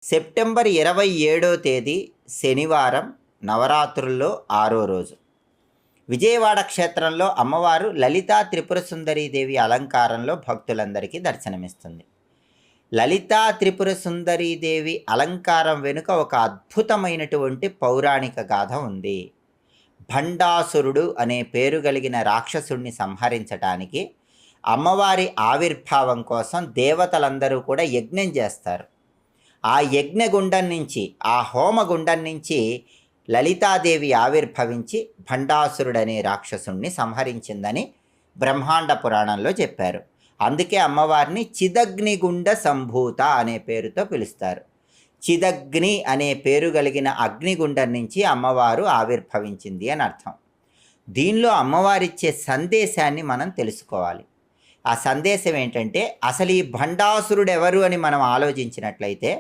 September 27వ తేదీ శనివారం, నవరాత్రుల్లో 6వ రోజు. విజయవాడ క్షేత్రంలో అమ్మవారు లలితా త్రిపుర సుందరీదేవి అలంకారంలో భక్తులందరికీ దర్శనమిస్తుంది. లలితా త్రిపుర సుందరీదేవి అలంకారం వెనుక ఒక అద్భుతమైనటువంటి పౌరాణిక గాథ ఉంది. భండాసురుడు అనే పేరు కలిగిన రాక్షసుడిని సంహరించటానికి అమ్మవారి ఆవిర్భావం కోసం దేవతలందరూ కూడా యజ్ఞం చేస్తారు. ఆ యజ్ఞగుండం నుంచి, ఆ హోమగుండం నుంచి లలితాదేవి ఆవిర్భవించి భండాసురుడనే రాక్షసుణ్ణి సంహరించిందని బ్రహ్మాండ పురాణంలో చెప్పారు. అందుకే అమ్మవారిని చిదగ్నిగుండ సంభూత అనే పేరుతో పిలుస్తారు. చిదగ్ని అనే పేరు కలిగిన అగ్నిగుండం నుంచి అమ్మవారు ఆవిర్భవించింది అని అర్థం. దీనిలో అమ్మవారిచ్చే సందేశాన్ని మనం తెలుసుకోవాలి. ఆ సందేశం ఏంటంటే, అసలు ఈ భండాసురుడు ఎవరు అని మనం ఆలోచించినట్లయితే,